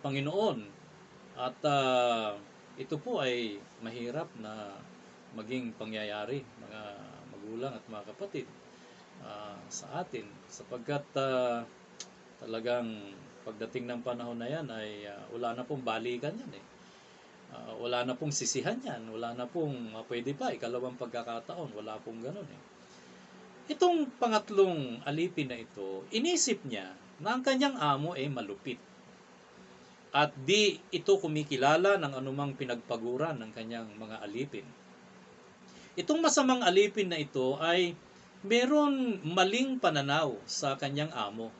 Panginoon. At ito po ay mahirap na maging pangyayari, mga magulang at mga kapatid, sa atin. Sapagkat talagang pagdating ng panahon na yan ay wala na pong balikan yan eh. Wala na pong sisihan yan. Wala na pong pwede pa, ikalawang pagkakataon. Wala pong ganun eh. Itong pangatlong alipin na ito, inisip niya na ang kanyang amo ay malupit. At di ito kumikilala ng anumang pinagpaguran ng kanyang mga alipin. Itong masamang alipin na ito ay meron maling pananaw sa kanyang amo.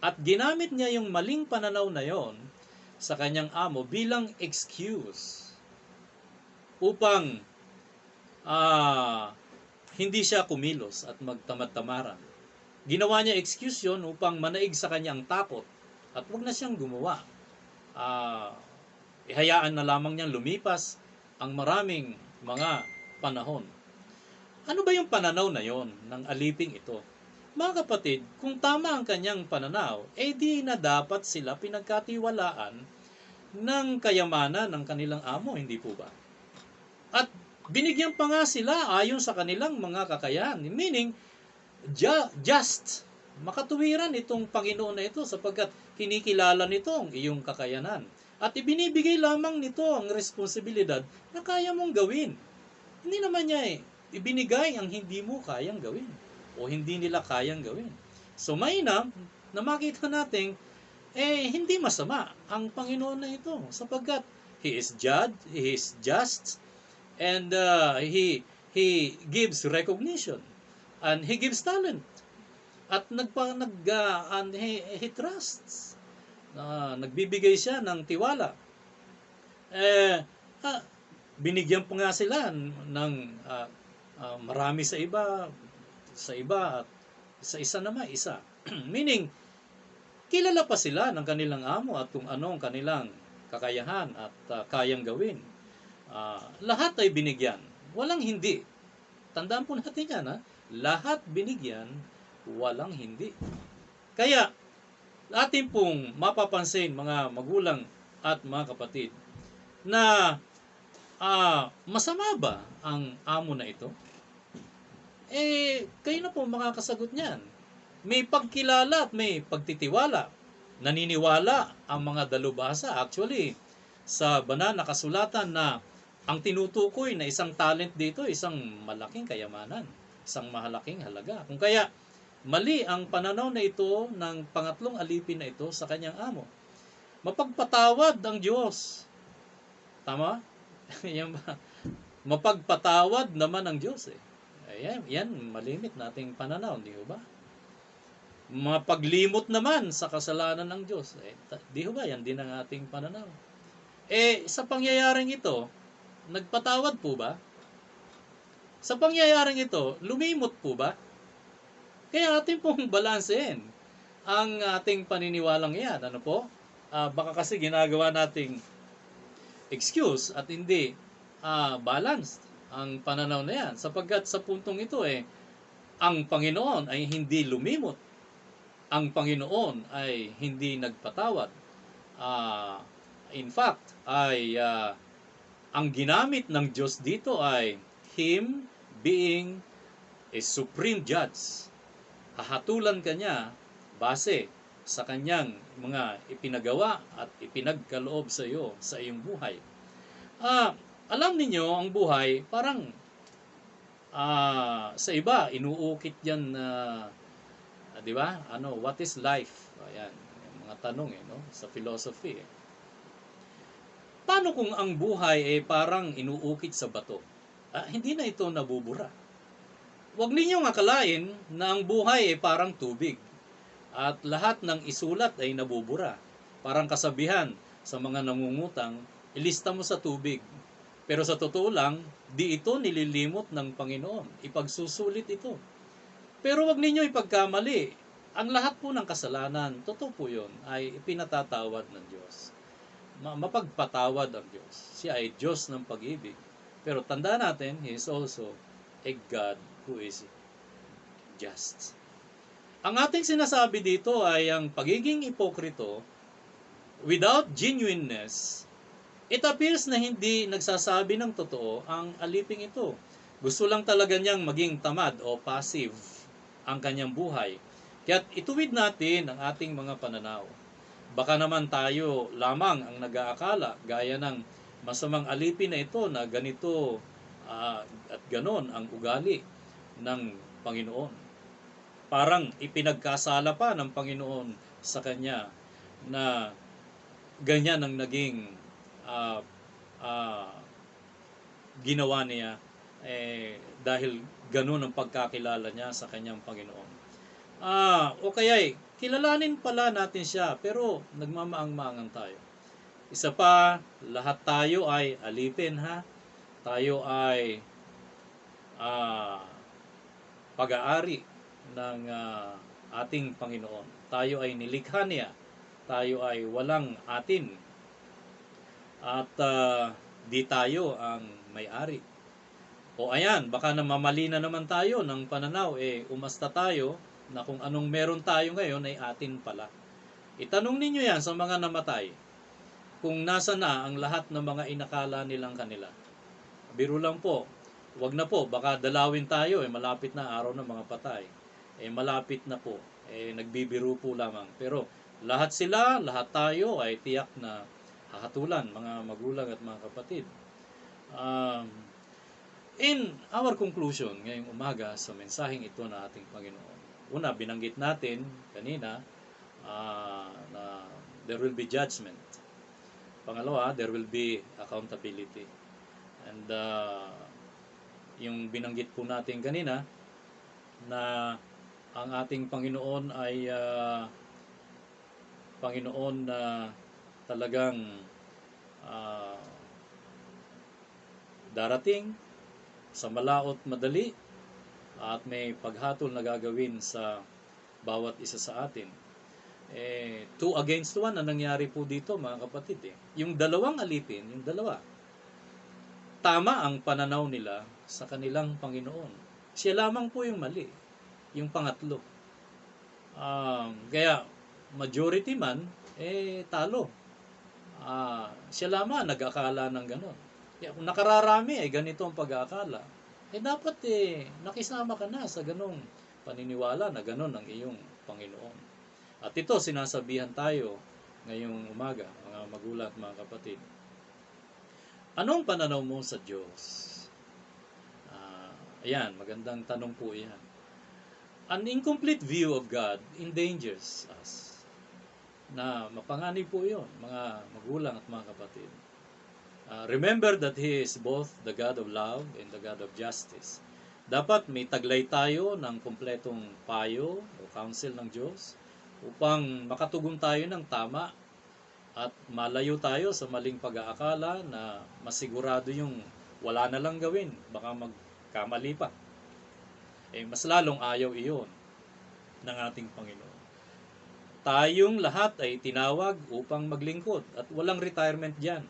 At ginamit niya yung maling pananaw na yon sa kanyang amo bilang excuse upang hindi siya kumilos at magtamad-tamaran. Ginawa niya excuse yon upang manaig sa kanyang takot at huwag na siyang gumawa. Ihayaan na lamang niyang lumipas ang maraming mga panahon. Ano ba yung pananaw na yon ng aliping ito? Mga kapatid, kung tama ang kanyang pananaw, di na dapat sila pinagkatiwalaan ng kayamanan ng kanilang amo, hindi po ba? At binigyan pa nga sila ayon sa kanilang mga kakayahan. Meaning, just, makatuwiran itong Panginoon na ito sapagkat kinikilala nito ang iyong kakayanan. At ibinibigay lamang nito ang responsibilidad na kaya mong gawin. Hindi naman niya ibinigay ang hindi mo kayang gawin o hindi nila kayang gawin. So mainam na makita natin, hindi masama ang Panginoon na ito sapagkat He is just, and He gives recognition, and He gives talent, at He trusts. Nagbibigay siya ng tiwala. Binigyan pa nga sila ng marami sa iba at sa isa naman isa. Meaning, kilala pa sila ng kanilang amo at kung anong kanilang kakayahan at kayang gawin. Lahat ay binigyan. Walang hindi. Tandaan po natin yan, ha? Lahat binigyan, walang hindi. Kaya, atin pong mapapansin, mga magulang at mga kapatid, na masama ba ang amo na ito? Kayo na po makakasagot niyan. May pagkilala at may pagtitiwala. Naniniwala ang mga dalubhasa. Actually, sa banal na kasulatan na ang tinutukoy na isang talent dito, isang malaking kayamanan, isang mahalaking halaga. Kung kaya, mali ang pananaw na ito ng pangatlong alipin na ito sa kanyang amo. Mapagpatawad ang Diyos. Tama? Yan ba? Mapagpatawad naman ang Diyos eh. Yan, malimit nating pananaw, di ba? Mapaglimot naman sa kasalanan ng Diyos. Di ba? Yan din ang ating pananaw. Sa pangyayaring ito, nagpatawad po ba? Sa pangyayaring ito, lumimot po ba? Kaya ating pong balansehin ang ating paniniwalang yan. Ano po? Baka kasi ginagawa nating excuse at hindi balanced ang pananaw na yan. Sapagkat sa puntong ito ang Panginoon ay hindi lumimot. Ang Panginoon ay hindi nagpatawad. In fact, ang ginamit ng Diyos dito ay Him being a supreme judge. Hahatulan kanya base sa kanyang mga ipinagawa at ipinagkaloob sa iyo sa iyong buhay. Alam niyo ang buhay parang sa iba inuukit yan di ba? What is life? Ayan, yung mga tanong no sa philosophy. Paano kung ang buhay parang inuukit sa bato? Hindi na ito nabubura. Huwag ninyong akalain na ang buhay parang tubig at lahat ng isulat ay nabubura. Parang kasabihan sa mga nangungutang, ilista mo sa tubig. Pero sa totoo lang, di ito nililimot ng Panginoon. Ipagsusulit ito. Pero wag ninyo ipagkamali. Ang lahat po ng kasalanan, totoo po yun, ay ipinatatawad ng Diyos. Mapagpatawad ang Diyos. Siya ay Diyos ng pag-ibig. Pero tandaan natin, He is also a God who is just. Ang ating sinasabi dito ay ang pagiging ipokrito, without genuineness, it appears na hindi nagsasabi ng totoo ang aliping ito. Gusto lang talaga niyang maging tamad o passive ang kanyang buhay. Kaya't ituwid natin ang ating mga pananaw. Baka naman tayo lamang ang nag-aakala gaya ng masamang alipin na ito na ganito at ganon ang ugali ng Panginoon. Parang ipinagkasala pa ng Panginoon sa kanya na ganyan ang naging ginawa niya dahil ganun ang pagkakilala niya sa kanyang Panginoon. O kaya kilalanin pala natin siya pero nagmamaang-maangan tayo. Isa pa, lahat tayo ay alipin ha. Tayo ay pag-aari ng ating Panginoon. Tayo ay nilikha niya. Tayo ay walang atin. At di tayo ang may-ari. O ayan, baka namamali na naman tayo ng pananaw, umasta tayo na kung anong meron tayo ngayon ay atin pala. Itanong ninyo yan sa mga namatay, kung nasa na ang lahat ng mga inakala nilang kanila. Biro lang po, wag na po, baka dalawin tayo, malapit na araw ng mga patay. Malapit na po, nagbibiro po lamang. Pero lahat sila, lahat tayo ay tiyak na hahatulan, mga magulang at mga kapatid. In our conclusion ngayong umaga sa mensaheng ito na ating Panginoon, una, binanggit natin kanina na there will be judgment. Pangalawa, there will be accountability. And yung binanggit po natin kanina na ang ating Panginoon ay Panginoon na talagang darating sa malaot madali at may paghatol na gagawin sa bawat isa sa atin. 2 against 1 ang nangyari po dito, mga kapatid. Yung dalawang alipin, yung dalawa, tama ang pananaw nila sa kanilang Panginoon. Siya lamang po yung mali, yung pangatlo. Kaya majority man, talo. Siya lamang nag-akala ng ganon. Kung nakararami ay ganito ang pag-aakala, dapat nakisama ka na sa ganong paniniwala na ganon ang iyong Panginoon. At ito, sinasabihan tayo ngayong umaga, mga magulang at mga kapatid. Anong pananaw mo sa Diyos? Ayan, magandang tanong po yan. An incomplete view of God endangers us. Na mapanganib po yun, mga magulang at mga kapatid. Remember that He is both the God of love and the God of justice. Dapat may taglay tayo ng kumpletong payo o counsel ng Diyos upang makatugon tayo ng tama at malayo tayo sa maling pag-aakala na masigurado yung wala na lang gawin, baka magkamali pa. Mas lalong ayaw iyon ng ating Panginoon. Tayong lahat ay tinawag upang maglingkod at walang retirement dyan.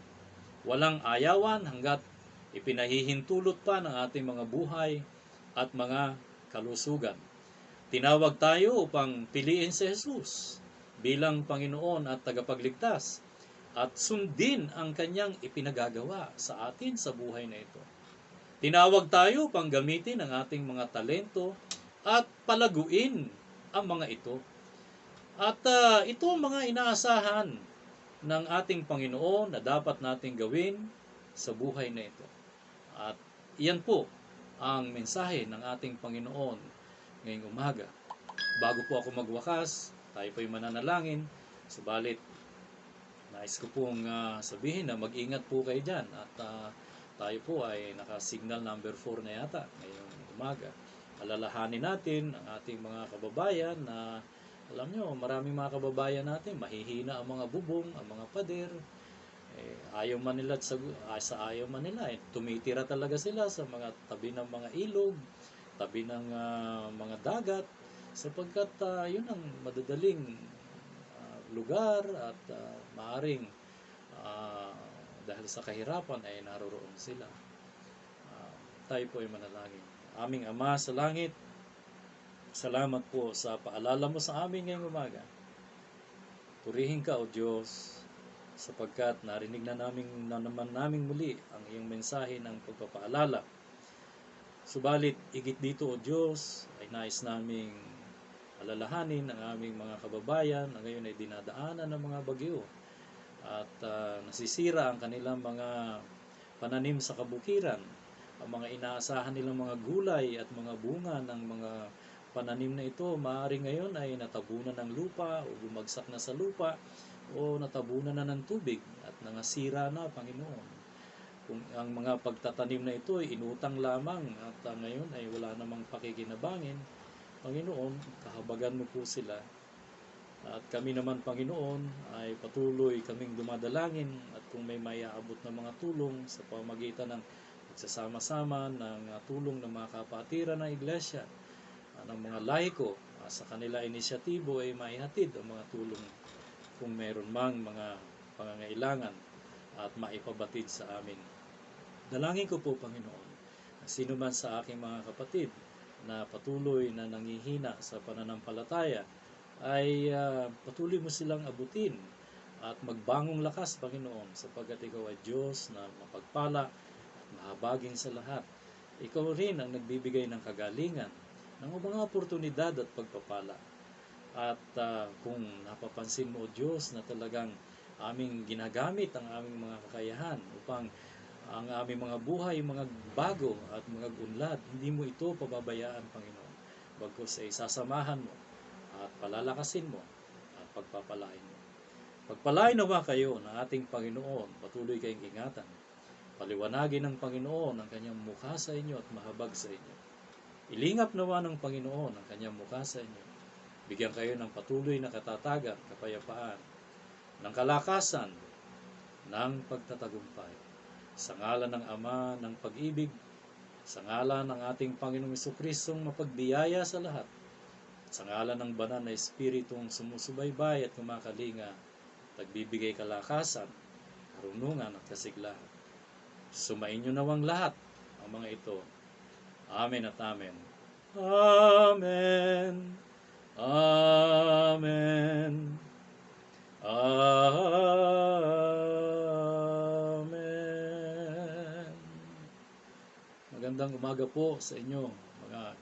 Walang ayawan hanggat ipinahihintulot pa ng ating mga buhay at mga kalusugan. Tinawag tayo upang piliin si Jesus bilang Panginoon at tagapagligtas at sundin ang kanyang ipinagagawa sa atin sa buhay na ito. Tinawag tayo upang gamitin ang ating mga talento at palaguin ang mga ito. At ito ang mga inaasahan ng ating Panginoon na dapat nating gawin sa buhay na ito. At iyan po ang mensahe ng ating Panginoon ngayong umaga. Bago po ako magwakas, tayo po'y mananalangin. Subalit, nais ko pong sabihin na mag-ingat po kayo dyan. At tayo po ay naka-signal number 4 na yata ngayong umaga. Alalahanin natin ang ating mga kababayan na alam nyo, maraming mga kababayan natin, mahihina ang mga bubong, ang mga pader. Ayaw man nila sa ayaw man nila, tumitira talaga sila sa mga tabi ng mga ilog, tabi ng mga dagat, sapagkat yun ang madadaling lugar at maaring dahil sa kahirapan ay naroroon sila. Tayo po ay manalangin. Aming Ama sa langit, salamat po sa paalala mo sa amin ngayong umaga. Purihin ka, O Diyos, sapagkat narinig na naman naming muli ang iyong mensahe ng pagpapaalala. Subalit, higit dito, O Diyos, ay nais naming alalahanin ang aming mga kababayan na ngayon ay dinadaanan ng mga bagyo at nasisira ang kanilang mga pananim sa kabukiran. Ang mga inaasahan nilang mga gulay at mga bunga ng mga pananim na ito, maaari ngayon ay natabunan ng lupa o bumagsak na sa lupa o natabunan na ng tubig at nangasira na, Panginoon. Kung ang mga pagtatanim na ito ay inutang lamang at ngayon ay wala namang pakikinabangin, Panginoon, kahabagan mo po sila. At kami naman, Panginoon, ay patuloy kaming dumadalangin at kung may maiaabot na mga tulong sa pamagitan ng pagsasama-sama ng tulong ng mga kapatiran ng iglesia, ng mga laiko, sa kanila inisyatibo ay maihatid ang mga tulong kung meron mang mga pangangailangan at maipabatid sa amin. Dalangin ko po, Panginoon, na sino man sa aking mga kapatid na patuloy na nangihina sa pananampalataya ay patuloy mo silang abutin at magbangong lakas, Panginoon, sapagkat ikaw ay Diyos na mapagpala at mahabagin sa lahat. Ikaw rin ang nagbibigay ng kagalingan, ng mga oportunidad at pagpapala. At kung napapansin mo, O Diyos, na talagang aming ginagamit ang aming mga kakayahan upang ang aming mga buhay, mga bago at mga gunlad, hindi mo ito pababayaan, Panginoon. Bagkus ay sasamahan mo at palalakasin mo at pagpapalain mo. Pagpalain nawa kayo ng ating Panginoon, patuloy kayong ingatan. Paliwanagin ng Panginoon ang kanyang mukha sa inyo at mahabag sa inyo. Ilingap nawa ng Panginoon ang kanyang mukha sa inyo. Bigyan kayo ng patuloy na katatagan, kapayapaan, ng kalakasan, ng pagtatagumpay. Sa ngalan ng Ama ng pag-ibig, sa ngalan ng ating Panginoong Jesucristong mapagbiyaya sa lahat, sa ngalan ng banal na Espiritong sumusubaybay at kumakalinga, nagbibigay kalakasan, karunungan at kasiglahan. Sumainyo nawang lahat ang mga ito. Amen at amen. Amen. Amen. Amen. Magandang umaga po sa inyo, mga